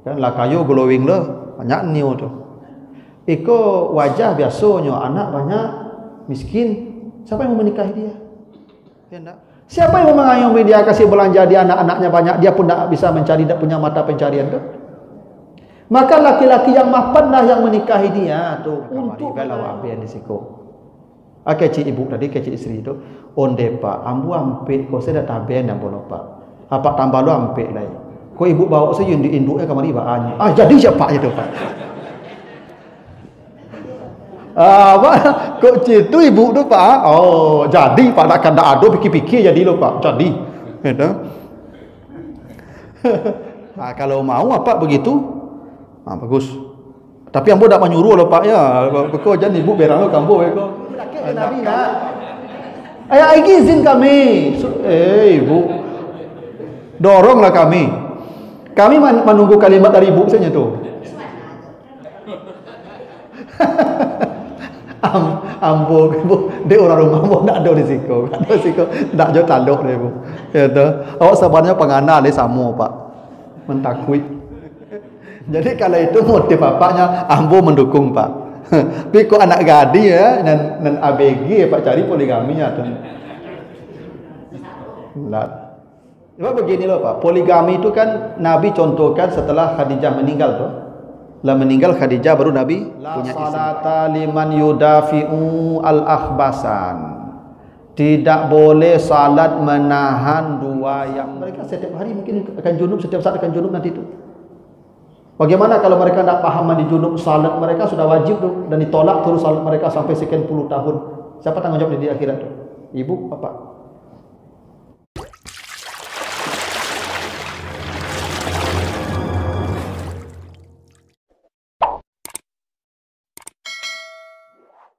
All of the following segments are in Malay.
Kan lah kayu glowing lo banyak new tu. Iko wajah biasanya anak banyak miskin. Siapa yang mau menikahi dia? Ya enggak? Siapa yang mau mengayomi dia kasih belanja dia anak-anaknya banyak, dia pun tak bisa mencari, tak punya mata pencarian tu. Maka laki-laki yang mapan lah yang menikahi dia tu. Untuk belawa aben di siku. Kecik ibu tadi, kecik isteri tu. Onde pak, ambu ampek, kau saya dah taben yang bono pak. Apa tambah lu ampek lagi. Kau ibu bawa saya yang diinduknya kamari bahan. Jadi siapa itu pak? Kok itu ibu tu pak? Oh, jadi pak nak kanda ado pikir-pikir jadi lo pak. Jadi, gitu. Kalau mau apa begitu? Bagus. Tapi ambo tak menyuruh lo pak ya. Kau jangan ibu berang lo kambo kau. Nabi nak. Ayah izin kami. Ibu. Doronglah kami. Kami menunggu kalimat dari ibu saja tu. Ambo dia orang rumah ambo tak ada di situ. Tak ada di situ. Tak jauh tanduk dia bu. Gitu. Awak sebenarnya penganal dia sama pak. Mentakui. Jadi kalau itu motif bapaknya ambo mendukung pak. Tapi kok anak gadi ya dan ABG pak cari poligaminya tu. Lah. Cuma begini loh pak. Poligami itu kan Nabi contohkan setelah Khadijah meninggal tu. Lah meninggal Khadijah baru Nabi punya istri. Salata liman yudafi'u al-akhbasan. Tidak boleh salat menahan dua yang mereka setiap hari mungkin akan junub, setiap saat akan junub nanti itu. Bagaimana kalau mereka tidak paham mandi junub, salat mereka sudah wajib tuh dan ditolak terus salat mereka sampai sekian puluh tahun. Siapa tanggung jawab di akhirat tuh? Ibu, bapak.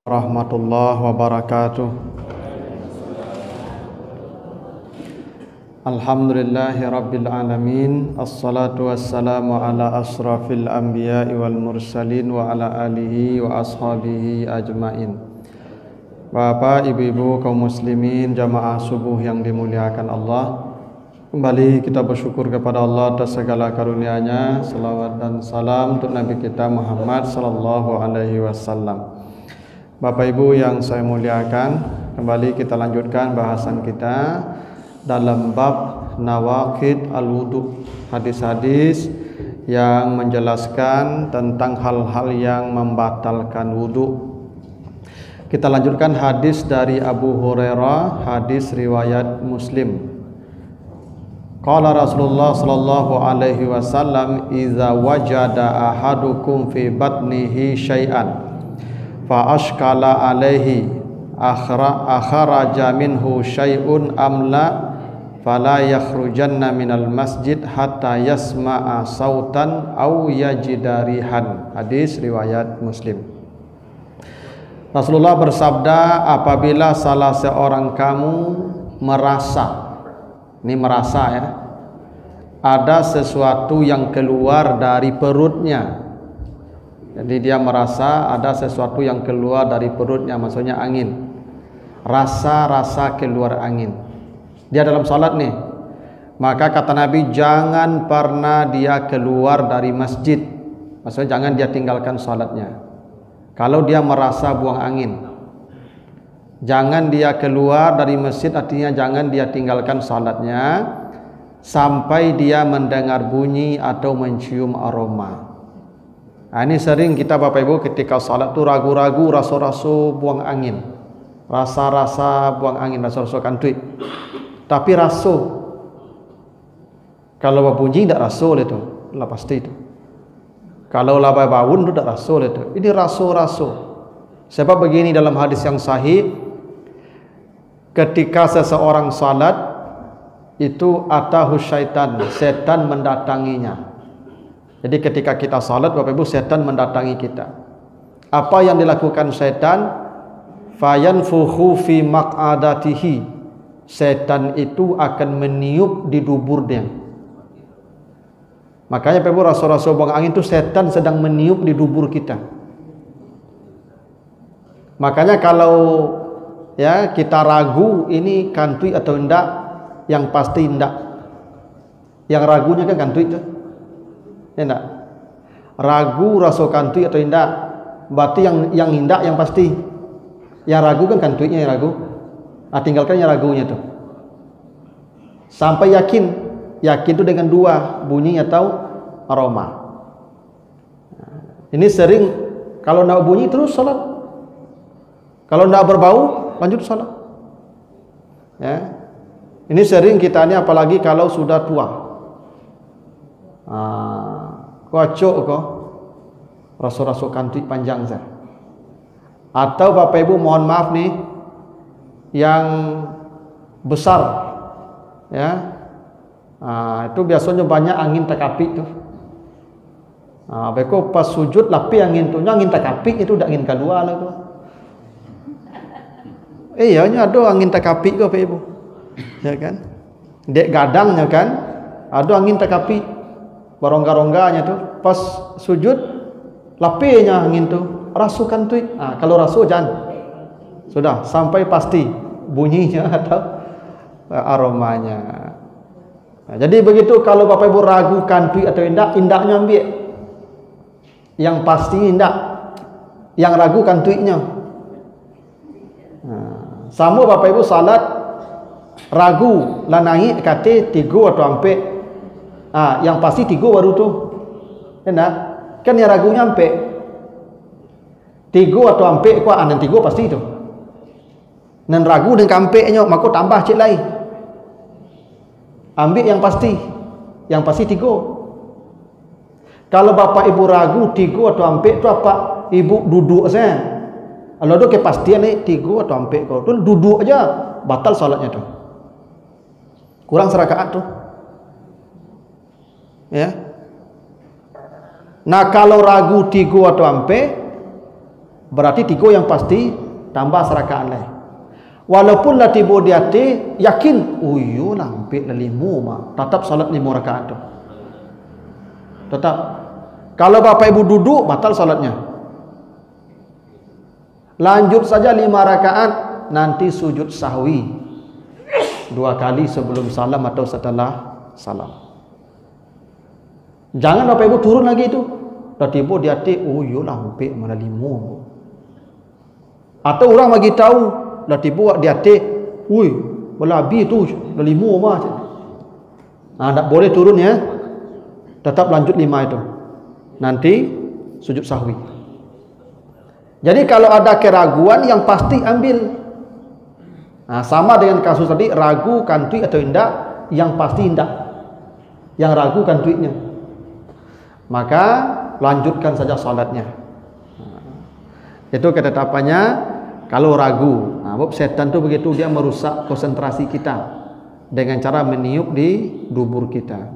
Rahmatullah wabarakatuh. Alhamdulillahi rabbil alamin. Assalatu wassalamu ala asrafil anbiya'i wal mursalin wa ala alihi wa ashabihi ajmain. Bapak, ibu-ibu, kaum muslimin, jamaah subuh yang dimuliakan Allah, kembali kita bersyukur kepada Allah atas segala karunia-Nya. Salawat dan salam untuk Nabi kita Muhammad sallallahu alaihi wasallam. Bapak Ibu yang saya muliakan, kembali kita lanjutkan bahasan kita dalam bab nawaqid al-wudu, hadis-hadis yang menjelaskan tentang hal-hal yang membatalkan wudu. Kita lanjutkan hadis dari Abu Hurairah, hadis riwayat Muslim. Qala Rasulullah sallallahu alaihi wasallam, "Idza wajada ahadukum fi batnihi syai'an fa ashkala alaihi akhraja minhu syai'un amla fala yakhrujanna minal masjid hatta yasma'a sautan aw yajida rihan." Hadis riwayat Muslim. Rasulullah bersabda, apabila salah seorang kamu merasa, ini merasa ya, ada sesuatu yang keluar dari perutnya. Jadi dia merasa ada sesuatu yang keluar dari perutnya, maksudnya angin. Rasa-rasa keluar angin. Dia dalam salat nih. Maka kata Nabi, jangan pernah dia keluar dari masjid. Maksudnya jangan dia tinggalkan salatnya. Kalau dia merasa buang angin. Jangan dia keluar dari masjid, artinya jangan dia tinggalkan salatnya sampai dia mendengar bunyi atau mencium aroma. Nah, ini sering kita Bapak Ibu ketika salat tu ragu-ragu, rasa-rasa buang angin, rasa-rasa buang angin, rasa-rasa kantui. Tapi rasa, kalau bunyi tidak rasa itu, lah pasti itu. Kalau lah baun itu tidak rasa itu. Ini rasa-rasa. Sebab begini dalam hadis yang sahih, ketika seseorang salat itu atahu syaitan, setan mendatanginya. Jadi ketika kita salat Bapak Ibu, setan mendatangi kita. Apa yang dilakukan setan? Fayanfukhu fi maq'adatihi. Setan itu akan meniup di duburnya. Makanya Bapak Ibu, rasa-rasa buang angin itu setan sedang meniup di dubur kita. Makanya kalau ya kita ragu ini kantui atau enggak, yang pasti enggak. Yang ragunya kan kantui itu. Ya enggak? Ragu rasa kantui atau indak. Berarti yang indak yang pasti. Yang ragu kan kantuinya yang ragu. Tinggalkan yang ragunya tuh. Sampai yakin. Yakin itu dengan dua, bunyi atau aroma. Ini sering kalau enggak bunyi terus salat. Kalau enggak berbau lanjut salat. Ya. Ini sering kita ini apalagi kalau sudah tua. Kocok kok rasa-rasa kantui panjang saya. Atau Bapak Ibu mohon maaf nih yang besar ya. Itu biasanya banyak angin tekapi tuh. Beko pas sujud lapi angin tuh angin tekapi itu udah angin kedua lah tuh. Iya nya ada angin tekapi kok Bapak Ibu. Ya kan? Dek gadangnya kan ada angin tekapi. Barongga-rongganya tuh pas sujud lapinya angin tuh rasukan tuh. Kalau rasu jangan sudah sampai pasti bunyinya atau aromanya. Jadi begitu kalau Bapak Ibu ragu kantui atau indak, indaknya ambil yang pasti indak, yang ragu kantuinya. Sama Bapak Ibu salat ragu lah naik kate 3 atau ampe. Yang pasti 3 baru tuh. Enak. Kan yang ragunya ampe. 3 atau ampe ku anan 3 pasti itu. Nan ragu dengan ampe-nya maka tambah cek lain. Ambil yang pasti. Yang pasti 3. Kalau Bapak Ibu ragu 3 atau ampe itu apa? Ibu duduk saja. Kalau ada kepastian nih 3 atau ampe kau tu duduk aja batal salatnya tuh. Kurang serakaat tuh. Ya. Nah kalau ragu 3 atau ampe berarti 3 yang pasti tambah serakaat lain. Walaupun lah tiba di hati yakin, iya lah ampe lah 5 mah, tetap salat 5 rakaat tuh. Tetap. Kalau Bapak Ibu duduk batal salatnya. Lanjut saja 5 rakaat, nanti sujud sahwi 2 kali sebelum salam atau setelah salam. Jangan Bapak Ibu turun lagi itu. Dah tiba di hati, oh iyalah ampe mana 5. Atau orang bagi tahu, dah tiba di hati, woi, belabi tu dah 5 mah. Tak boleh turun ya. Tetap lanjut 5 itu. Nanti sujud sahwi. Jadi kalau ada keraguan yang pasti ambil. Sama dengan kasus tadi, ragu kantui atau indak, yang pasti indak. Yang ragu kantuinya. Maka lanjutkan saja salatnya. Itu ketetapannya kalau ragu. Setan tu begitu dia merusak konsentrasi kita dengan cara meniup di dubur kita.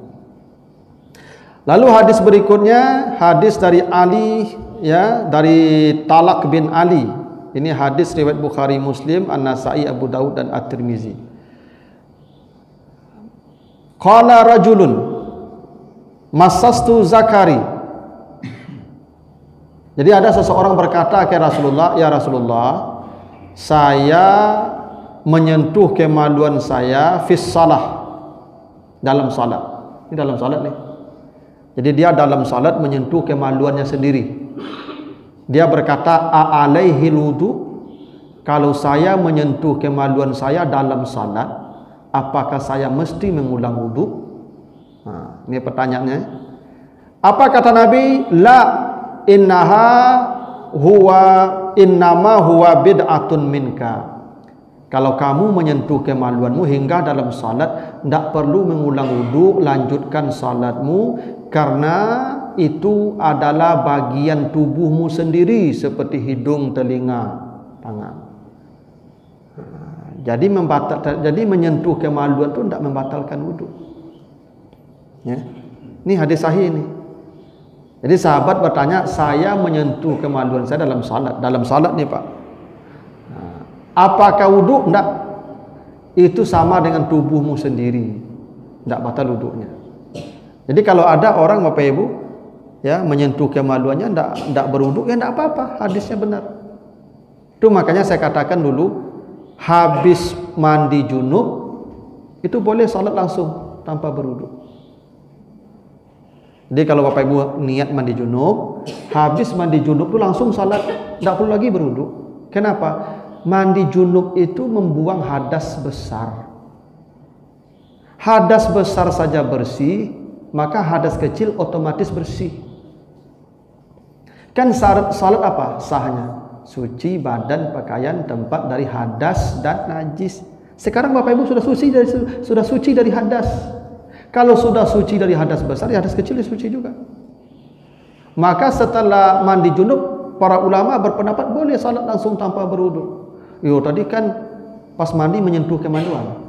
Lalu hadis berikutnya hadis dari Ali ya, dari Talak bin Ali. Ini hadis riwayat Bukhari, Muslim, An-Nasa'i, Abu Daud dan At-Tirmizi. Qala rajulun masastu zakari. Jadi ada seseorang berkata ke Rasulullah, ya Rasulullah, saya menyentuh kemaluan saya fis salah, dalam salat. Ini dalam salat nih. Jadi dia dalam salat menyentuh kemaluannya sendiri. Dia berkata, alaihi wudu, kalau saya menyentuh kemaluan saya dalam salat, apakah saya mesti mengulang wudu? Ini pertanyaannya. Apa kata Nabi? La innama huwa bid'atun minka. Kalau kamu menyentuh kemaluanmu hingga dalam salat, tidak perlu mengulang wudu, lanjutkan salatmu, karena itu adalah bagian tubuhmu sendiri seperti hidung, telinga, tangan. Jadi menyentuh kemaluan itu tidak membatalkan wudu. Ya. Ini hadis sahih ini. Jadi sahabat bertanya, saya menyentuh kemaluan saya dalam salat. Dalam salat nih Pak. Apakah wudu? Tidak. Itu sama dengan tubuhmu sendiri. Tidak batal wudunya. Jadi kalau ada orang Bapak Ibu ya menyentuh kemaluannya tidak berwudu, ya tidak apa-apa, hadisnya benar. Itu makanya saya katakan dulu, habis mandi junub itu boleh salat langsung tanpa berwudu. Jadi kalau Bapak Ibu niat mandi junub, habis mandi junub itu langsung salat, tidak perlu lagi berwudu. Kenapa? Mandi junub itu membuang hadas besar. Hadas besar saja bersih, maka hadas kecil otomatis bersih. Kan salat apa sahnya? Suci badan, pakaian, tempat dari hadas dan najis. Sekarang Bapak Ibu sudah suci dari hadas. Kalau sudah suci dari hadas besar, ya hadas kecil suci juga. Maka setelah mandi junub, para ulama berpendapat boleh salat langsung tanpa berwudu. Yo, tadi kan pas mandi menyentuh kemaluan.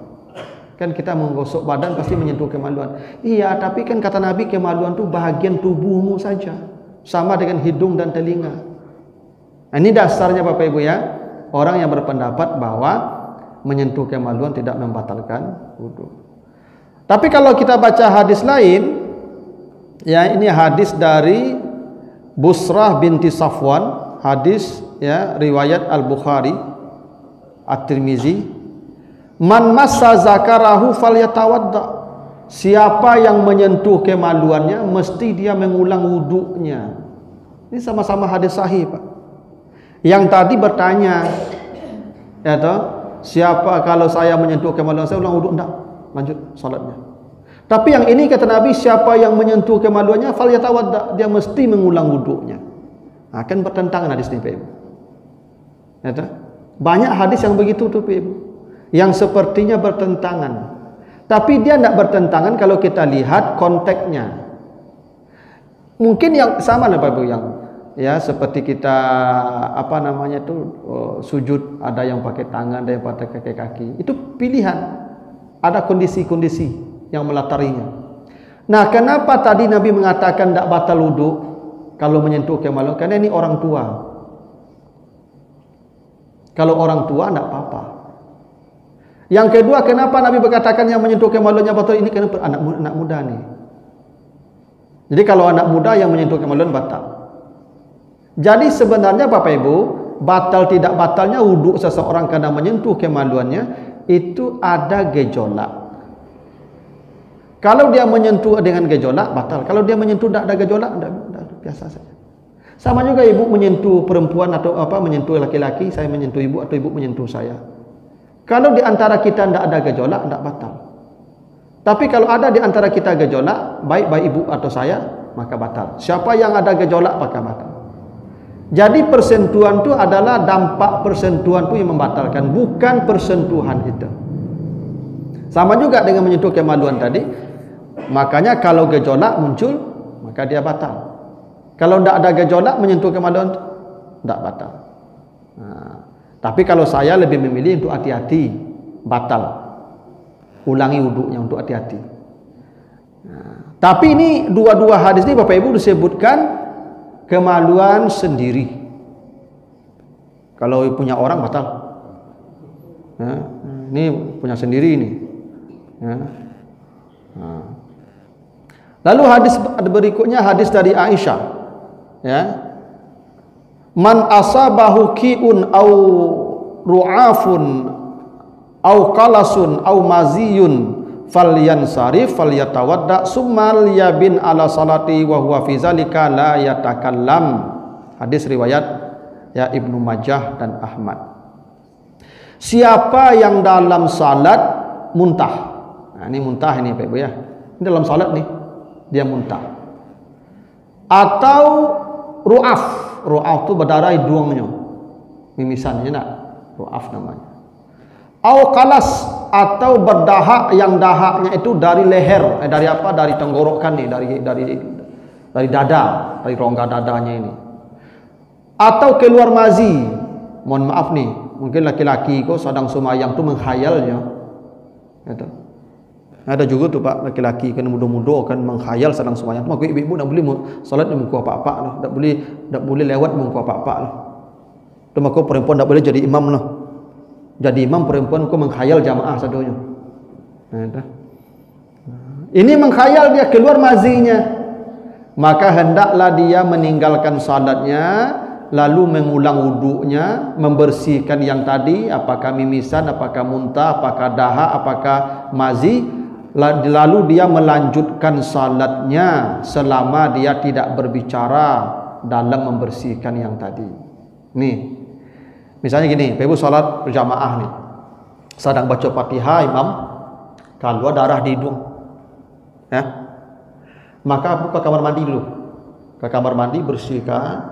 Kan kita menggosok badan pasti menyentuh kemaluan. Iya, tapi kan kata Nabi kemaluan itu bahagian tubuhmu saja. Sama dengan hidung dan telinga. Nah, ini dasarnya Bapak Ibu ya. Orang yang berpendapat bahwa menyentuh kemaluan tidak membatalkan wudu. Tapi kalau kita baca hadis lain, ya ini hadis dari Busrah binti Safwan, hadis ya riwayat Al-Bukhari, At-Tirmizi, man massa zakarahu falyatawadda. Siapa yang menyentuh kemaluannya mesti dia mengulang wudunya. Ini sama-sama hadis sahih, Pak. Yang tadi bertanya, ya toh, siapa kalau saya menyentuh kemaluan saya ulang wudu? Enggak, lanjut salatnya. Tapi yang ini kata Nabi, siapa yang menyentuh kemaluannya falyatawadda, dia mesti mengulang wudunya. Akan bertentangan hadis ini, Pak Ibu. Ya toh? Banyak hadis yang begitu tuh, Pak Ibu, yang sepertinya bertentangan. Tapi dia tidak bertentangan kalau kita lihat konteksnya. Mungkin yang sama lah Pak Ibu, yang ya seperti kita apa namanya itu sujud, ada yang pakai tangan, ada yang pakai kaki. Itu pilihan. Ada kondisi-kondisi yang melatarinya. Nah, kenapa tadi Nabi mengatakan tidak batal wudu kalau menyentuh kemaluan? Karena ini orang tua. Kalau orang tua tidak apa-apa. Yang kedua, kenapa Nabi berkatakan yang menyentuh kemaluannya batal? Ini kenapa anak muda nih. Jadi kalau anak muda yang menyentuh kemaluan batal. Jadi sebenarnya Bapak Ibu, batal tidak batalnya wudu seseorang karena menyentuh kemaluannya itu ada gejolak. Kalau dia menyentuh dengan gejolak batal. Kalau dia menyentuh tidak ada gejolak, biasa saja. Sama juga ibu menyentuh perempuan atau apa menyentuh laki-laki, saya menyentuh ibu atau ibu menyentuh saya. Kalau di antara kita tidak ada gejolak, tidak batal. Tapi kalau ada di antara kita gejolak, baik ibu atau saya, maka batal. Siapa yang ada gejolak, maka batal. Jadi persentuhan itu adalah dampak persentuhan itu yang membatalkan, bukan persentuhan itu. Sama juga dengan menyentuh kemaluan tadi. Makanya kalau gejolak muncul, maka dia batal. Kalau tidak ada gejolak menyentuh kemaluan, tidak batal. Nah, tapi kalau saya lebih memilih untuk hati-hati, batal. Ulangi wudunya untuk hati-hati. Nah, tapi ini dua-dua hadis ini Bapak Ibu disebutkan kemaluan sendiri. Kalau punya orang batal. Nah, ini punya sendiri ini. Nah. Lalu hadis berikutnya hadis dari Aisyah. Ya, man asabahu ki'un au ru'afun au qalasun au maziyun falyansarif falyatawadda summa liyabin ala salati wa huwa fi zalika la yatakallam. Hadis riwayat ya Ibnu Majah dan Ahmad. Siapa yang dalam salat muntah. Nah, ini muntah ini Pak Ibu ya. Ini dalam salat nih dia muntah. Atau ru'af itu berdarah hidungnya, mimisannya nak, ru'af namanya. Au qalas, atau berdahak yang dahaknya itu dari leher, dari apa? Dari tenggorokan nih, dari dada, dari rongga dadanya ini. Atau keluar mazi. Mohon maaf nih, mungkin laki-laki kok sedang semayang tuh menghayalnya. Gitu. Ada juga tuh Pak laki-laki kan muda-muda kan menghayal sedang semayang. Maka ibu-ibu tak boleh salat di muka apa-apa lah, tak boleh lewat muka apa-apa lah. Tu maka perempuan tak boleh jadi imam lah. Jadi imam perempuan kok menghayal jamaah sadonya. Nah, ini menghayal dia keluar mazinya. Maka hendaklah dia meninggalkan salatnya lalu mengulang wudunya, membersihkan yang tadi, apakah mimisan, apakah muntah, apakah dahak, apakah mazi. lalu dia melanjutkan salatnya selama dia tidak berbicara dalam membersihkan yang tadi. Nih, misalnya gini, Ibu salat berjamaah nih, sedang baca Fatihah imam, kalau darah di hidung, ya, maka Abu ke kamar mandi dulu, ke kamar mandi bersihkan,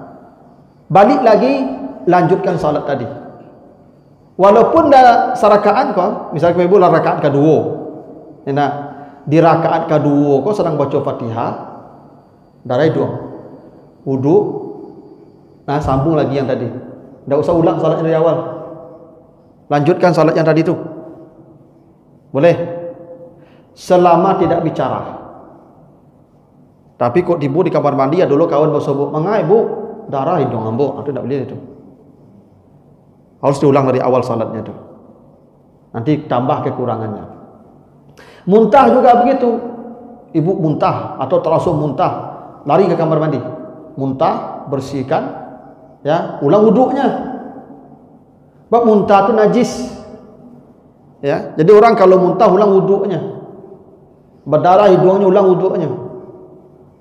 balik lagi lanjutkan salat tadi. Walaupun dah sarakaan kau, misalnya Ibu rakaat kedua, nah di rakaat kedua kau sedang baca Fatihah, darah hidung, wudu, nah sambung lagi yang tadi, tidak usah ulang salatnya dari awal, lanjutkan salat yang tadi tu, boleh, selama tidak bicara. Tapi kok ibu di kamar mandi ya dulu kawan bersobok, mengai bu, darah hidung ambo, itu tidak boleh itu. Harus diulang dari awal salatnya itu. Nanti tambah kekurangannya. Muntah juga begitu. Ibu muntah atau terasa muntah, lari ke kamar mandi. Muntah, bersihkan, ya, ulang wuduknya. Sebab muntah itu najis. Ya, jadi orang kalau muntah ulang wuduknya. Berdarah hidungnya ulang wuduknya.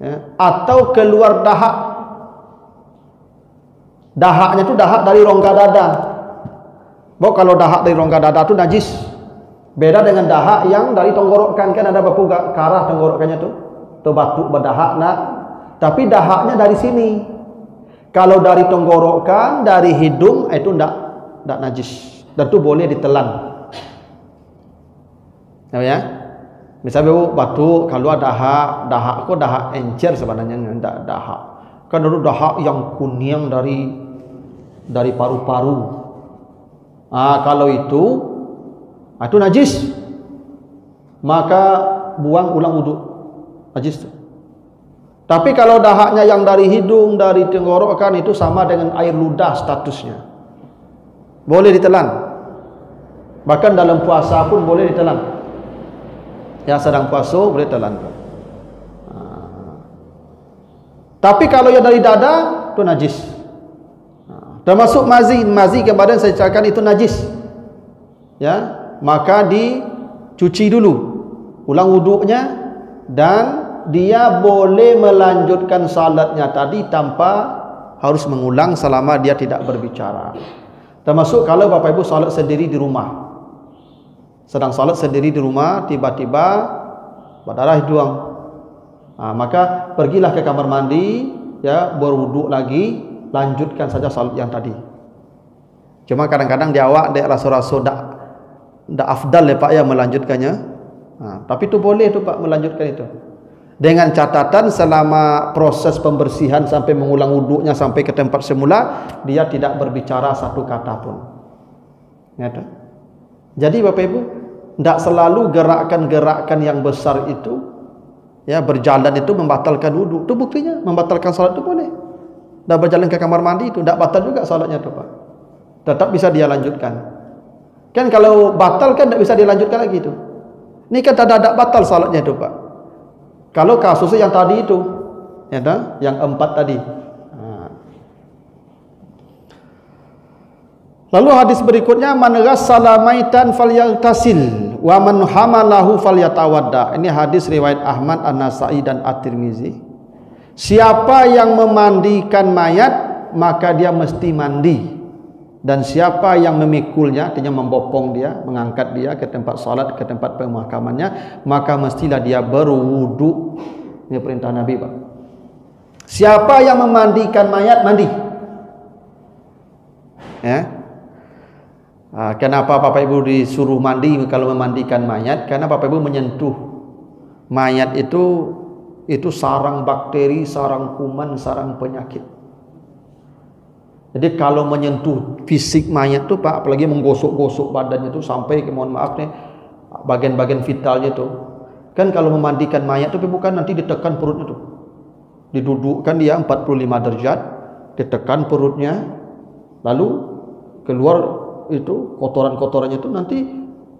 Ya, atau keluar dahak. Dahaknya itu dahak dari rongga dada. Bahwa kalau dahak dari rongga dada itu najis. Beda dengan dahak yang dari tenggorokan, kan ada beberapa ke arah tenggorokannya tuh. Tuh batuk berdahak nak. Tapi dahaknya dari sini. Kalau dari tenggorokan, dari hidung itu enggak najis. Dan itu boleh ditelan. Ya. Misalnya bu batuk kalau dahak kok dahak encer sebenarnya enggak dahak. Kan dulu dahak yang kuning dari paru-paru. Kalau itu najis, maka buang ulang wudhu, najis. Tapi kalau dahaknya yang dari hidung, dari tenggorokan itu sama dengan air ludah statusnya, boleh ditelan. Bahkan dalam puasa pun boleh ditelan. Ya sedang puasa boleh telan. Tapi kalau yang dari dada itu najis. Termasuk mazi ke badan saya cakap itu najis. Ya, maka dicuci dulu, ulang wuduknya, dan dia boleh melanjutkan salatnya tadi tanpa harus mengulang selama dia tidak berbicara. Termasuk kalau Bapak Ibu salat sendiri di rumah. Sedang salat sendiri di rumah, tiba-tiba berdarah hidung. Maka pergilah ke kamar mandi, ya, berwuduk lagi, lanjutkan saja salat yang tadi. Cuma kadang-kadang di awak dek rasa-rasa dak afdal ya Pak ya melanjutkannya. Tapi itu boleh tu Pak melanjutkan itu. Dengan catatan selama proses pembersihan sampai mengulang wuduknya sampai ke tempat semula, dia tidak berbicara satu kata pun. Ya, jadi Bapak Ibu, tidak selalu gerakan-gerakan yang besar itu, ya, berjalan itu membatalkan wuduk. Itu buktinya membatalkan salat itu boleh. Dah berjalan ke kamar mandi itu tidak batal juga salatnya itu Pak. Tetap bisa dia lanjutkan. Kan kalau batal kan tidak bisa dilanjutkan lagi itu. Ini kan tidak batal salatnya itu Pak. Kalau kasusnya yang tadi itu, ya, yang 4 tadi. Lalu hadis berikutnya, man ghassala maitan falyagtasil wa man hamalahu falyatawadda. Ini hadis riwayat Ahmad, An-Nasa'i dan At-Tirmizi. Siapa yang memandikan mayat maka dia mesti mandi, dan siapa yang memikulnya, artinya membopong dia, mengangkat dia ke tempat salat, ke tempat pemakamannya, maka mestilah dia berwudu. Ini perintah Nabi Pak. Siapa yang memandikan mayat mandi. Ya. Kenapa Bapak Ibu disuruh mandi kalau memandikan mayat? Karena Bapak Ibu menyentuh mayat itu sarang bakteri, sarang kuman, sarang penyakit. Jadi kalau menyentuh fisik mayat itu Pak, apalagi menggosok-gosok badannya itu sampai ke, mohon maaf nih, bagian-bagian vitalnya itu. Kan kalau memandikan mayat itu bukan nanti ditekan perutnya itu. Didudukkan dia 45 derajat, ditekan perutnya, lalu keluar itu kotoran-kotorannya itu, nanti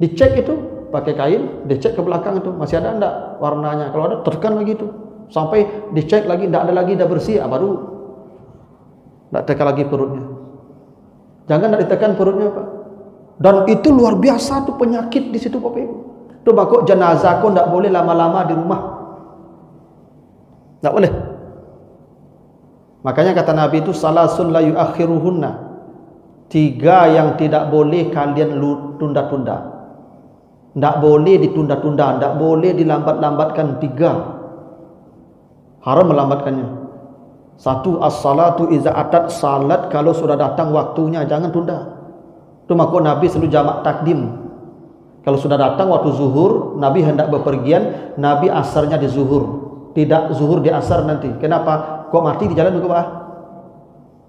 dicek itu pakai kain, dicek ke belakang itu masih ada enggak warnanya. Kalau ada tekan lagi itu sampai dicek lagi, enggak ada lagi, dah bersih, baru enggak tekan lagi perutnya. Jangan enggak ditekan perutnya Pak. Dan itu luar biasa tuh penyakit di situ Bapak Ibu. Tu bakok jenazah kau tak boleh lama-lama di rumah. Tak boleh. Makanya kata Nabi itu salasun la yuakhiruhunna. 3 yang tidak boleh kalian tunda-tunda. Tak boleh ditunda-tunda, tak boleh dilambat-lambatkan. 3. Haram melambatkannya. 1, as-salatu iza atat, salat kalau sudah datang waktunya, jangan tunda. Itu makanya Nabi selalu jamak takdim. Kalau sudah datang waktu zuhur, Nabi hendak bepergian, Nabi asarnya di zuhur. Tidak zuhur di asar nanti. Kenapa? Kok mati di jalan juga, Pak?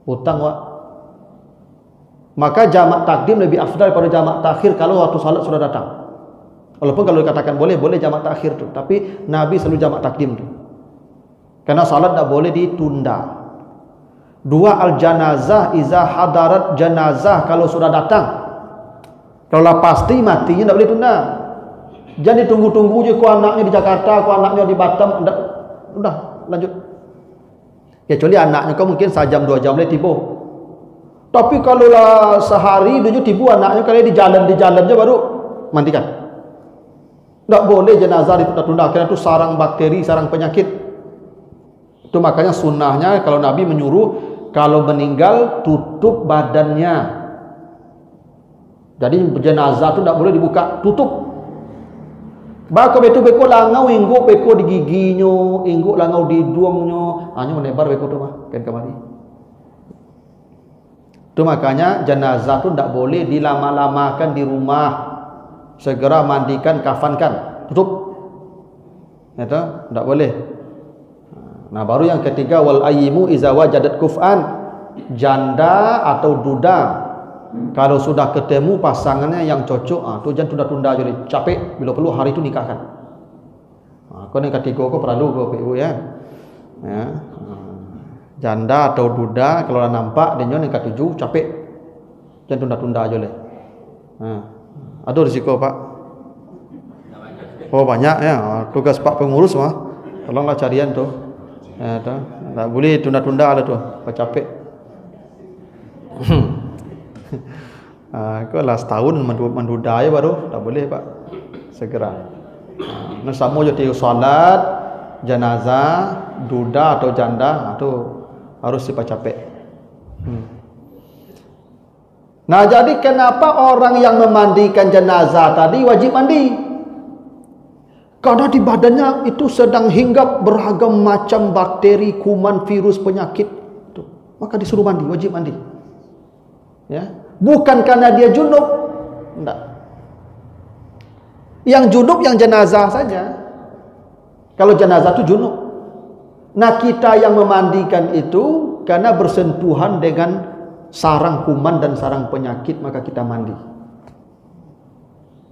Hutang, Pak. Maka jamak takdim lebih afdal daripada jamak takhir kalau waktu salat sudah datang. Walaupun kalau dikatakan boleh jamak takhir tu, tapi Nabi selalu jamak takdim tu. Karena salat tak boleh ditunda. 2, al-janazah iza hadarat, janazah kalau sudah datang. Kalau lah pasti matinya tak boleh tunda. Jangan ditunggu-tunggu je ku anaknya di Jakarta, ku anaknya di Batam, udah lanjut. Kecuali anaknya kau mungkin sejam 2 jam boleh tiba. Tapi kalau lah sehari dia tiba anaknya, kalau di jalan je baru mandikan. Tak boleh jenazah ditunda-tunda, kerana itu sarang bakteri, sarang penyakit. Itu makanya sunnahnya kalau Nabi menyuruh kalau meninggal tutup badannya. Jadi jenazah tu tak boleh dibuka, tutup. Bako betul beko langau ingguk beko di giginya, ingguk langau di duangnya, hanya menebar beko tu mah kan kemari. Itu makanya jenazah tu tak boleh dilama-lamakan di rumah. Segera mandikan, kafankan, tutup. Itu tak boleh. Nah, baru yang ketiga, wal ayyimu iza wajadat kuf'an, janda atau duda kalau sudah ketemu pasangannya yang cocok, tu jangan tunda-tunda jadi capek, bila perlu hari itu nikahkan. Kau yang ketiga kau perlu kau ibu ya. Janda atau duda kalau nampak dia yang ketujuh capek, jangan tunda-tunda aja leh. Ada risiko Pak. Oh banyak ya, tugas Pak pengurus mah, tolonglah carian tu. Ya, tak boleh tunda-tunda lah tu, Pak capek. Kau lah setahun menduda ya baru, tak boleh Pak, segera. Nah, sama je tiup salat, jenazah, duda atau janda, itu harus cepat capek. Nah, jadi kenapa orang yang memandikan jenazah tadi wajib mandi? Karena di badannya itu sedang hinggap beragam macam bakteri, kuman, virus, penyakit. Maka disuruh mandi, wajib mandi. Ya, bukan karena dia junub. Tidak. Yang junub yang jenazah saja. Kalau jenazah itu junub. Nah, kita yang memandikan itu karena bersentuhan dengan sarang kuman dan sarang penyakit, maka kita mandi.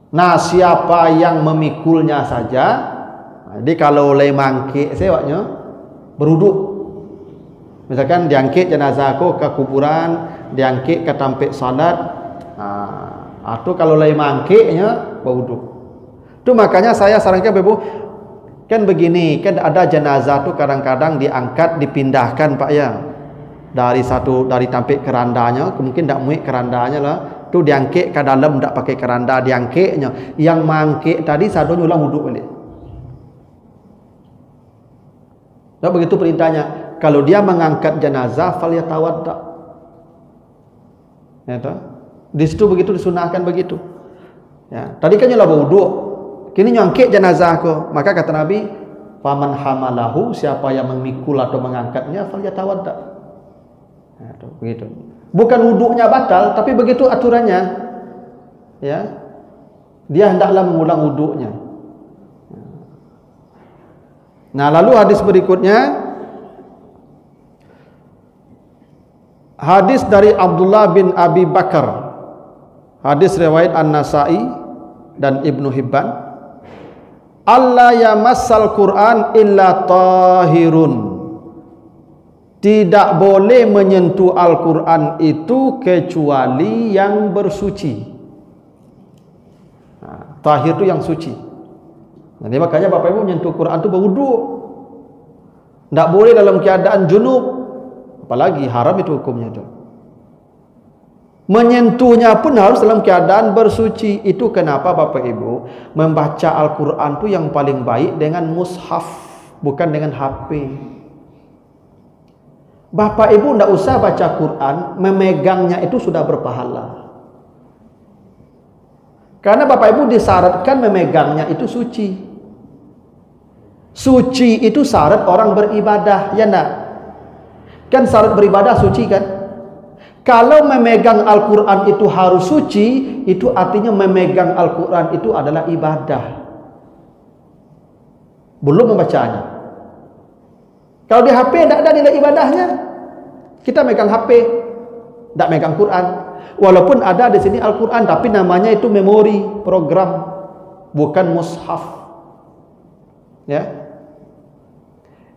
Nah, siapa yang memikulnya saja, jadi kalau oleh mangkik sewaknya beruduk. Misalkan diangkit jenazah aku ke kuburan, diangkit ke tampik salat, atau kalau oleh mangkiknya beruduk. Itu makanya saya sarankan Ibu, kan begini, kan ada jenazah tu kadang-kadang diangkat, dipindahkan Pak ya. Dari tampik kerandanya, mungkin tak muik kerandanya lah. Tu diangkit ke dalam, tak pakai keranda, diangkitnya. Yang mangkit tadi sadonya ulang wuduk balik. Tak begitu perintahnya. Kalau dia mengangkat jenazah, falyatawadda. Ya tak? Di situ begitu disunahkan begitu. Ya, tadi kan nyala wuduk. Kini nyangkit jenazah ko. Maka kata Nabi, faman hamalahu, siapa yang memikul atau mengangkatnya, falyatawadda. Ya, begitu. Bukan wuduknya batal, tapi begitu aturannya. Ya, dia hendaklah mengulang wuduknya. Nah, lalu hadis berikutnya, hadis dari Abdullah bin Abi Bakar, hadis riwayat An-Nasai dan Ibnu Hibban, Allah yamassal Quran illa tahirun. Tidak boleh menyentuh Al-Quran itu kecuali yang bersuci. Tahir itu yang suci. Jadi makanya Bapak Ibu menyentuh Quran itu berwuduk. Tidak boleh dalam keadaan junub. Apalagi haram itu hukumnya itu. Menyentuhnya pun harus dalam keadaan bersuci. Itu kenapa Bapak Ibu membaca Al-Quran itu yang paling baik dengan mushaf, bukan dengan HP. Bapak Ibu tidak usah baca Quran, memegangnya itu sudah berpahala. Karena Bapak Ibu disyaratkan memegangnya itu suci. Suci itu syarat orang beribadah, ya enggak? Kan syarat beribadah suci kan? Kalau memegang Al-Quran itu harus suci, itu artinya memegang Al-Quran itu adalah ibadah. Belum membacanya. Kalau di HP tidak ada nilai ibadahnya. Kita megang HP, tidak megang Quran. Walaupun ada di sini Al-Quran, tapi namanya itu memori, program, bukan mushaf. Ya.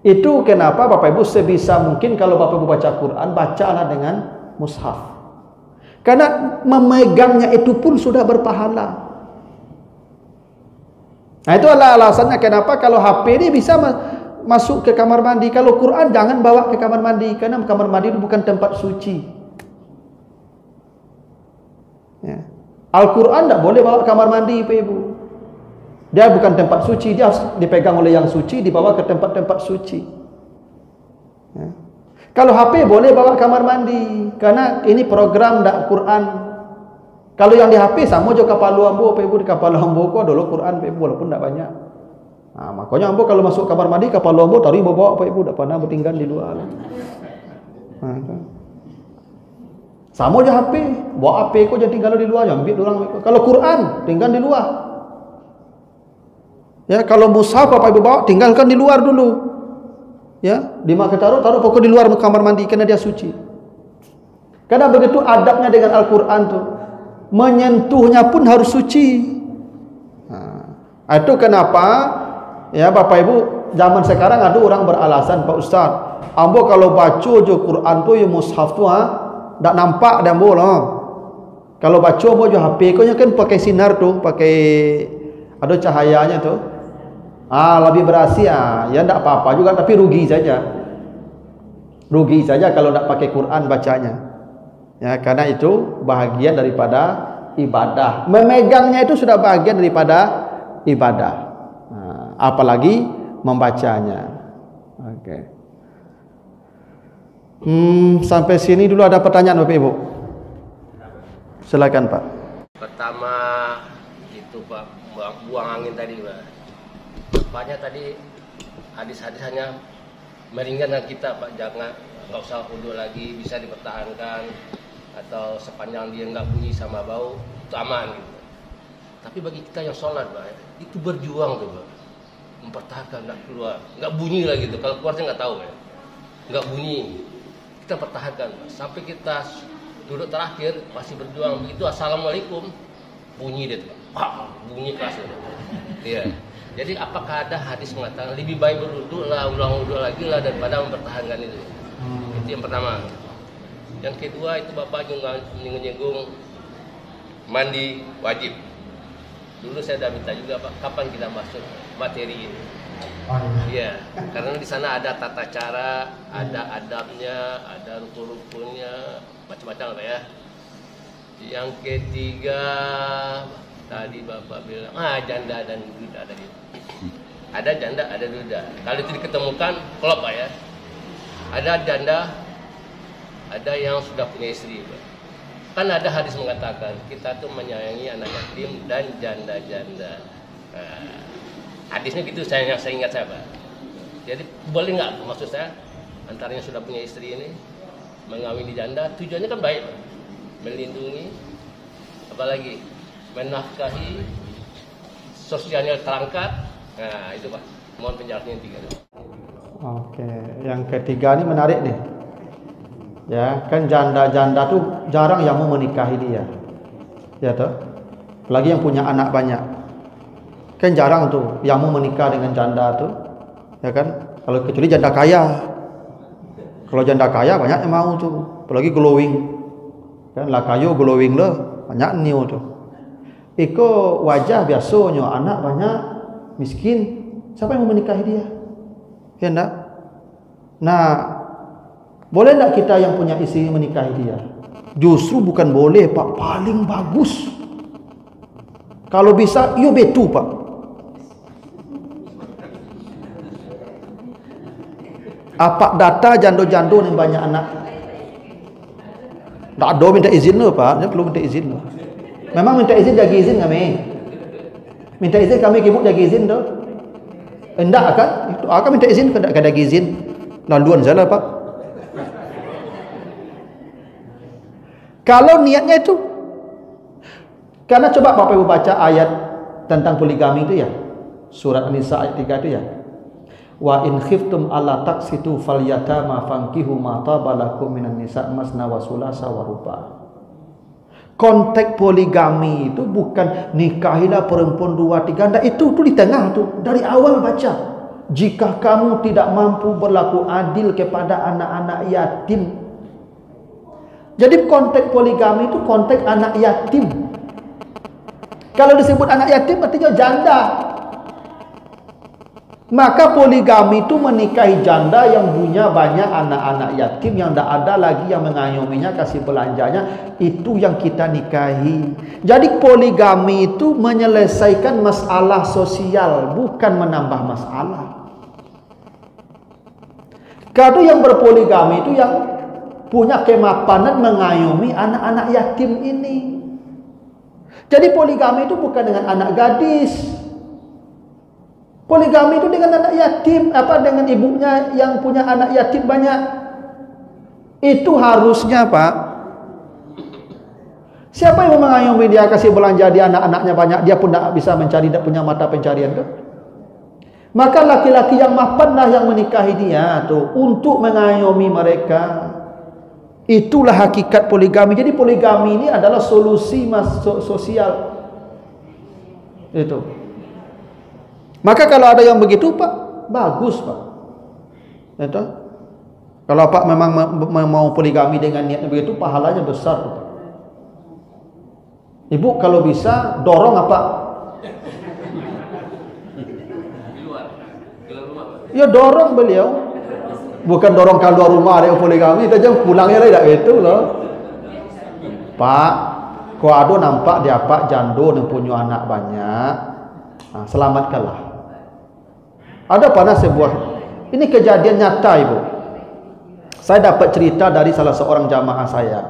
Itu kenapa Bapak Ibu sebisa mungkin kalau Bapak Ibu baca Quran, bacalah dengan mushaf. Karena memegangnya itu pun sudah berpahala. Nah, itu adalah alasannya kenapa kalau HP ini bisa masuk ke kamar mandi. Kalau Quran jangan bawa ke kamar mandi, karena kamar mandi itu bukan tempat suci. Ya. Al-Quran tidak boleh bawa ke kamar mandi, Pak Ibu. Dia bukan tempat suci, dia harus dipegang oleh yang suci, dibawa ke tempat-tempat suci. Ya. Kalau HP boleh bawa kamar mandi, karena ini program dak Quran. Kalau yang di HP sama juga kapal ambo, Pak Ibu, di kapal ambo kok dulu Quran, Pak Ibu, walaupun tidak banyak. Nah, makanya ambo kalau masuk kamar mandi kapal ambo tadi bawa Pak Ibu, tidak pernah bertinggal di luar. Nah, kan. Sama aja HP, bawa HP kok jadi tinggal di luar, ambil orang. Kalau Quran tinggal di luar. Ya, kalau mushaf Bapak Ibu bawa tinggalkan di luar dulu. Ya, di mana taruh pokok di luar kamar mandi karena dia suci. Karena begitu adabnya dengan Al-Quran tuh, menyentuhnya pun harus suci. Nah, itu kenapa ya Bapak Ibu zaman sekarang ada orang beralasan, Pak Ustaz, ambo kalau baca je Quran tuh ya mushaf tuh tak nampak dah ambo lah. Kalau baca ambo je HP ko kan pakai sinar tuh, pakai ada cahayanya tuh. Lebih berhasil ya tidak apa-apa juga, tapi rugi saja. Rugi saja kalau tidak pakai Quran bacanya. Ya, karena itu bahagian daripada ibadah. Memegangnya itu sudah bahagian daripada ibadah. Nah, apalagi membacanya. Oke. Sampai sini dulu ada pertanyaan Bapak Ibu. Silakan Pak. Pertama itu Pak, buang angin tadi Pak. Banyak tadi hadis-hadis hanya meringankan kita Pak, jangan nggak usah wudu lagi, bisa dipertahankan, atau sepanjang dia nggak bunyi sama bau itu aman gitu. Tapi bagi kita yang sholat Pak, itu berjuang tuh Pak, mempertahankan nggak keluar, nggak bunyi lagi gitu. Kalau keluar saya nggak tahu ya, nggak bunyi, kita pertahankan Pak. Sampai kita duduk terakhir masih berjuang. Begitu assalamualaikum bunyi deh Pak, bunyi keras gitu. Iya. Jadi apakah ada hadis mengatakan lebih baik berwudu lah, ulang wudu lagi lah daripada mempertahankan itu? Itu yang pertama. Yang kedua itu Bapak menyinggung mandi wajib. Dulu saya sudah minta juga Pak, kapan kita masuk materi ini? Iya, karena di sana ada tata cara, ada adabnya, ada rukun-rukunnya, macam-macam Pak ya. Yang ketiga tadi Bapak bilang janda dan duda tadi. Ada janda, ada duda. Kalau itu diketemukan, klop Pak ya. Ada janda, ada yang sudah punya istri Pak. Kan ada hadis mengatakan kita tuh menyayangi anak yatim dan janda-janda. Nah, hadisnya gitu yang saya ingat saya Pak. Jadi boleh nggak maksud saya antara yang sudah punya istri ini mengawini janda, tujuannya kan baik Pak. Melindungi, apalagi menafkahi, sosialnya terangkat. Nah itu Pak, mohon penjelasannya tiga. Oke, yang ketiga ini menarik nih. Ya, kan janda-janda tuh jarang yang mau menikahi dia. Ya toh? Apalagi yang punya anak banyak. Kan jarang tuh yang mau menikah dengan janda tuh. Ya kan? Kalau kecuali janda kaya. Kalau janda kaya banyak yang mau tuh. Apalagi glowing. Kan lah kayu glowing loh, banyak new tuh. Iko wajah biasanya anak banyak miskin, siapa yang mau menikahi dia? Ya enggak? Nah, boleh enggak kita yang punya istri menikahi dia? Justru bukan boleh Pak, paling bagus. Kalau bisa, you betu Pak. Apa data jando-jando yang banyak anak? Tak ada minta izin lo Pak, dia perlu minta izin lo. Memang minta izin jaga izin kami. Minta izin kami kibuk jaga izin tu. Endak kan? Itu akan minta izin kada jaga izin. Laluan salah Pak. Kalau niatnya itu, karena coba Bapak Ibu baca ayat tentang poligami itu ya, surat An-Nisa ayat 3 itu ya. Wa in khiftum alla taqsitu falyatama fankihu ma taba lakum minan nisa masna wa sulasa wa ruba. Konteks poligami itu bukan nikahilah perempuan 2 3, ndak, itu di tengah tu. Dari awal baca, jika kamu tidak mampu berlaku adil kepada anak-anak yatim. Jadi konteks poligami itu konteks anak yatim. Kalau disebut anak yatim artinya janda. Maka poligami itu menikahi janda yang punya banyak anak-anak yatim, yang tidak ada lagi yang mengayominya, kasih belanjanya. Itu yang kita nikahi. Jadi poligami itu menyelesaikan masalah sosial, bukan menambah masalah. Kalau yang berpoligami itu yang punya kemapanan mengayomi anak-anak yatim ini. Jadi poligami itu bukan dengan anak gadis. Poligami itu dengan anak yatim, dengan ibunya yang punya anak yatim banyak. Itu harusnya Pak. Siapa yang mengayomi dia, kasih belanja dia, anak-anaknya banyak, dia pun tak bisa mencari, tak punya mata pencarian tu. Maka laki-laki yang mapanlah yang menikahi dia tu untuk mengayomi mereka. Itulah hakikat poligami. Jadi poligami ini adalah solusi sosial. Itu. Maka kalau ada yang begitu Pak, bagus Pak. Itu. Kalau Pak memang mau poligami dengan niat begitu, pahalanya besar Pak. Ibu kalau bisa dorong apa? Ya dorong beliau. Bukan dorong keluar rumah ada poligami, kita jangan pulangnya lah itu loh. Pak, kau ada nampak dia Pak jando yang punya anak banyak. Nah, selamatkanlah. Ada pernah sebuah, ini kejadian nyata Ibu. Saya dapat cerita dari salah seorang jamaah saya.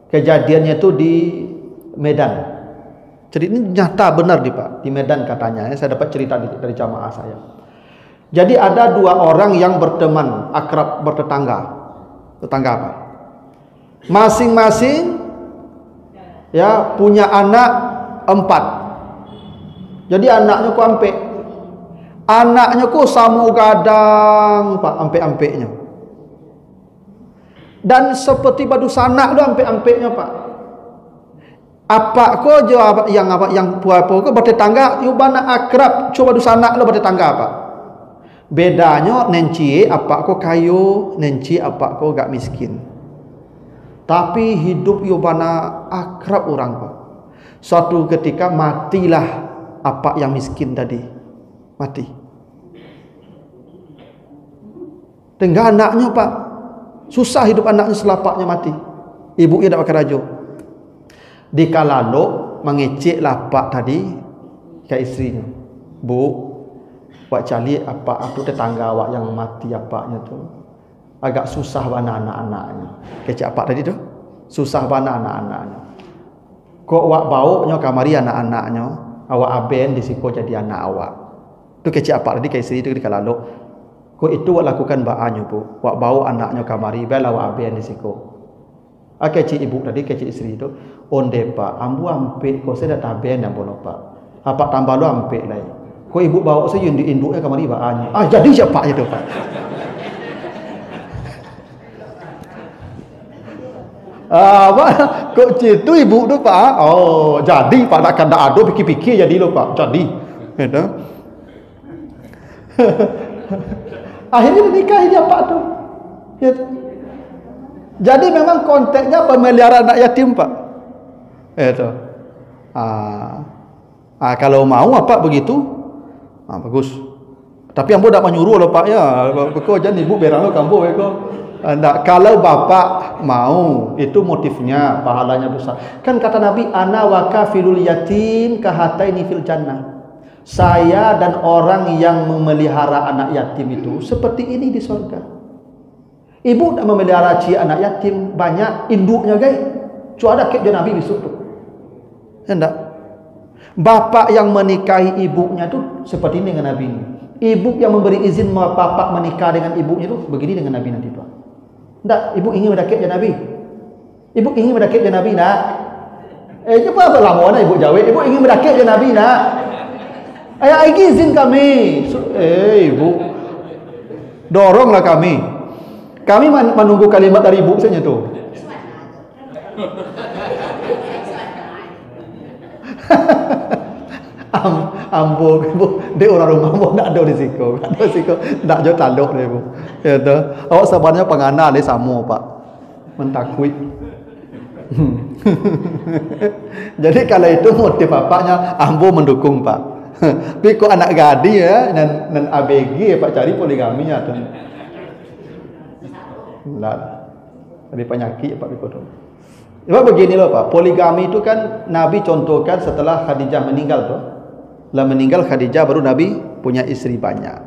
Kejadiannya itu di Medan. Jadi ini nyata benar Pak, di Medan katanya. Saya dapat cerita dari jamaah saya. Jadi ada 2 orang yang berteman, akrab, bertetangga. Tetangga apa? Masing-masing ya punya anak 4. Jadi anaknya ku ampe. Anaknya ku samu gadang Pak, ampe-ampeknya. Dan seperti badu sanak tu ampe-ampeknya Pak. Apa ko jawab yang puapo ko bertetangga, yu bana akrab, coba du sanak lo bertetangga Pak. Bedanya nenci apa ko kayu, nenci apa ko gak miskin. Tapi hidup yu bana akrab orang Pak. Suatu ketika matilah apa yang miskin tadi. Mati. Tinggal anaknya Pak. Susah hidup anaknya selapaknya mati. Ibunya tak pakai rajo. Dikala lo mengeceklah Pak tadi ke istrinya. Bu, wak cali apa aku tetangga awak yang mati apaknya tu. Agak susah bana anak-anaknya. Kecek apa tadi tu? Susah bana anak-anaknya. Kok wak baunya kamari anak-anaknya, awak aben disiko jadi anak awak. Tu kecek apa tadi ke istri itu dikala lo. Kok itu wak lakukan baannya Bu. Wak bau anaknya kamari bela wak aben disiko. Kecik ibu tadi, kecik istri itu onde Pak, ambu ampek kok saya dah taben yang bono Pak. Apa tambah lo ampek lagi. Kok ibu bawa saya yang diinduknya kamari baannya. Jadi siapa itu Pak? Apa? Kok citu ibu tu Pak? Oh, jadi Pak nak kanda ado pikir-pikir jadi lo Pak. Jadi. Gitu. Akhirnya nikah dia Pak tu. Gitu. Jadi memang konteksnya pemeliharaan anak yatim Pak. Itu. Kalau mau apa begitu? Bagus. Tapi ambo tak menyuruh loh Pak ya. Beko jan ibu berang lo kambo beko. Enggak, kalau bapak mau, itu motifnya, pahalanya besar. Kan kata Nabi, ana wa kafilul yatim kahataini fil jannah. Saya dan orang yang memelihara anak yatim itu seperti ini di surga. Ibu tak memelihara anak yatim banyak, induknya guys. Cuma ada kek Nabi di situ. Enggak. Bapak yang menikahi ibunya itu seperti ini dengan Nabi ini. Ibu yang memberi izin bapak menikah dengan ibunya itu begini dengan Nabi nanti itu. Enggak, ibu ingin mendakik je Nabi. Ibu ingin mendakik je Nabi nak. Cepat lama nak ibu jawab. Ibu ingin mendakik je Nabi nak. Ayah izin kami. Ibu. Doronglah kami. Kami menunggu kalimat dari ibu saja tu. Ambo ibu, dia orang rumah mau nak ada risiko, nak jauh taluk dia ibu. Ya tu, awak sebenarnya pengana le sama pak, mentakui. Jadi kalau itu motif bapaknya, ambo mendukung pak. Tapi kok anak gadi ya, dan ABG pak cari poligaminya tu. Lah, ada penyakit pak begitu. Sebab begini loh pak, poligami itu kan Nabi contohkan setelah Khadijah meninggal tuh. Setelah meninggal Khadijah baru Nabi punya istri banyak.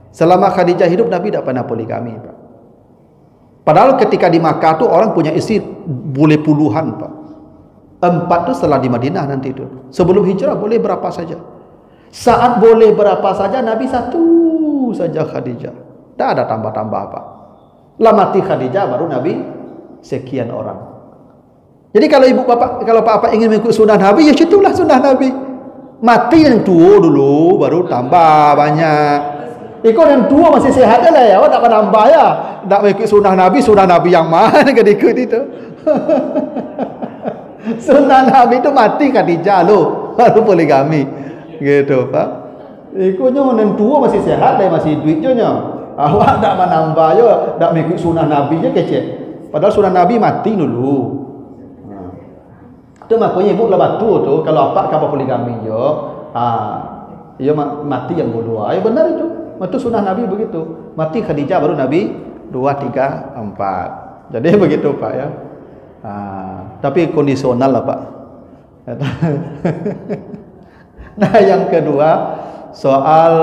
Selama Khadijah hidup Nabi tidak pernah poligami pak. Padahal ketika di Makkah tuh orang punya istri boleh puluhan pak. 4 tuh setelah di Madinah nanti itu. Sebelum hijrah boleh berapa saja. Saat boleh berapa saja Nabi 1 saja Khadijah. Tak ada tambah-tambah pak. Lah mati Khadijah baru Nabi sekian orang. Jadi kalau ibu bapak, kalau bapak ingin mengikut sunnah Nabi, ya itulah sunnah Nabi. Mati yang tua dulu, baru tambah banyak. Ikut yang tua masih sehat lah ya, awak tak pernah nambah ya. Tak mengikut sunnah Nabi yang mana kan ikut itu? Sunnah Nabi itu mati Khadijah lo, baru poligami, gitu pak. Ikutnya yang tua masih sehat lah, masih duitnya. Awak tak menambah ya, tak mengikut sunnah Nabi je kecil. Padahal sunnah Nabi mati dulu. Itu makanya ibu lah batu tu kalau apa kapal poligami yo, yo mati yang berdua. Ayo benar itu. Itu sunnah Nabi begitu. Mati Khadijah baru Nabi 2, 3, 4. Jadi begitu pak ya. Tapi kondisional lah pak. Nah yang kedua soal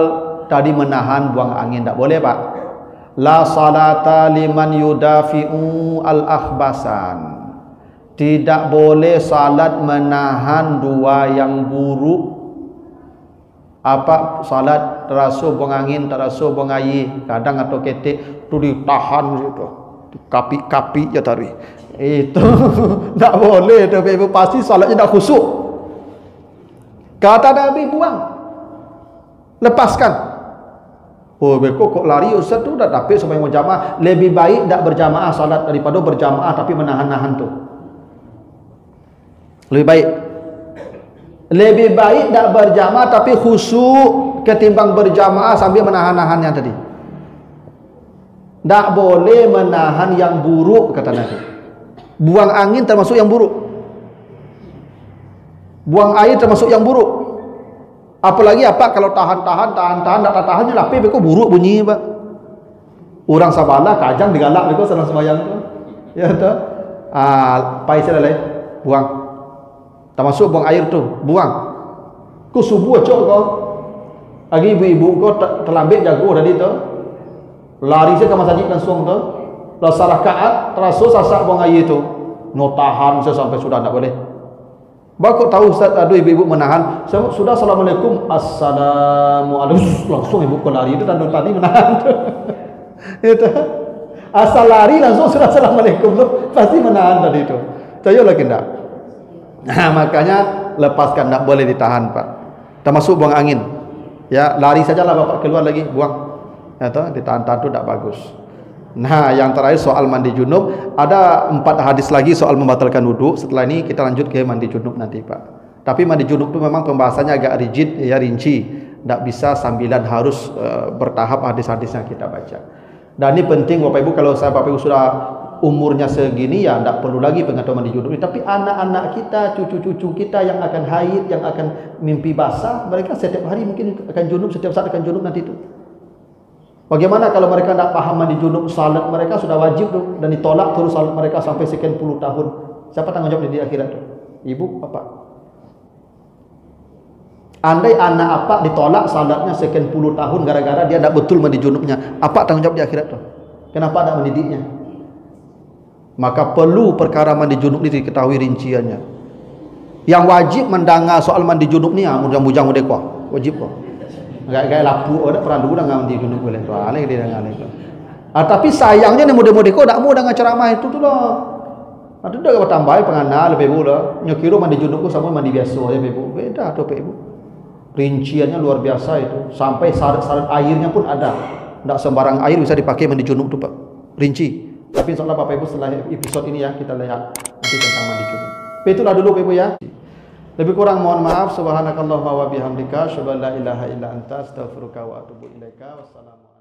tadi menahan buang angin tak boleh pak. La salata liman yudafi'u al-akhbasan. Tidak boleh salat menahan 2 yang buruk. Apa salat terasa buang angin, terasa buang air, kadang atau ketik tu ditahan gitu. Kapi-kapi je tadi. Itu tak boleh tu ibu pasti salatnya tak khusyuk. Kata Nabi buang. Lepaskan. Oh, beko kok lari ustaz tu dah tapi sampai mau jamaah, lebih baik tak berjamaah salat daripada berjamaah tapi menahan-nahan tu. Lebih baik tak berjamaah tapi khusyuk ketimbang berjamaah sambil menahan-nahannya tadi. Tak boleh menahan yang buruk kata Nabi. Buang angin termasuk yang buruk. Buang air termasuk yang buruk. Apalagi apa kalau tahan-tahan tak tahannya lapis beko buruk bunyi pak. Orang sabala kajang digalak beko senang sembahyang tu. Ya tu. Pai selesai buang. Termasuk buang air tu, buang. Kau subuh cok kau. Lagi ibu-ibu kau terlambat jago tadi tu. Lari saya ke masjid langsung tu. Rasa rakaat terasa sasak buang air tu. No tahan saya sampai sudah tak boleh. Bapak tahu Ustaz, aduh ibu-ibu menahan. Sudah assalamualaikum, assalamualaikum. Langsung ibu kau lari itu dan tadi menahan tu. Itu. Asal lari langsung sudah assalamualaikum tu pasti menahan tadi tu. Saya lagi tak. Nah, makanya lepaskan, tak boleh ditahan pak. Termasuk buang angin. Ya lari sajalah bapak keluar lagi buang. Ya toh ditahan-tahan tu tak bagus. Nah yang terakhir soal mandi junub. Ada 4 hadis lagi soal membatalkan wudhu. Setelah ini kita lanjut ke mandi junub nanti pak. Tapi mandi junub tu memang pembahasannya agak rigid ya, rinci. Tak bisa sambilan harus bertahap hadis-hadis yang kita baca. Dan ini penting bapak ibu, kalau saya bapak ibu sudah umurnya segini ya tidak perlu lagi pengetahuan mandi junub. Tapi anak-anak kita, cucu-cucu kita yang akan haid, yang akan mimpi basah, mereka setiap hari mungkin akan junub, setiap saat akan junub nanti itu. Bagaimana kalau mereka tidak paham mandi junub, salat mereka sudah wajib tuh, dan ditolak terus salat mereka sampai sekian puluh tahun. Siapa tanggung jawab di akhirat tuh? Ibu, bapak. Andai anak apa ditolak salatnya sekian puluh tahun gara-gara dia tidak betul mandi junubnya, apa tanggung jawab di akhirat tuh? Kenapa tidak mendidiknya? Maka perlu perkara mandi junub ini diketahui rinciannya. Yang wajib mendengar soal mandi junub ni, mujang-mujang udah kuah, wajib kok. Gaya lapu, ada peran dulu dah mandi junub boleh tu, alih dia dengan itu. Tapi sayangnya ni muda-muda kau tak mau dengan ceramah itu tu lah. Ada dah kau tambah penganal lebih boleh. Nyokiro mandi junub ku sama mandi biasa ya ibu. Beda tu ibu. Rinciannya luar biasa itu. Sampai syarat-syarat airnya pun ada. Tak sembarang air bisa dipakai mandi junub tu pak. Rinci. Tapi insyaallah Bapak Ibu setelah episod ini ya kita lihat nanti tentang mandi junub. Itulah dulu Bapak Ibu ya. Lebih kurang mohon maaf. Subhanakallahumma wa bihamdika asyhadu an la ilaha illa anta astaghfiruka wa atubu ilaika. Wassalamualaikum.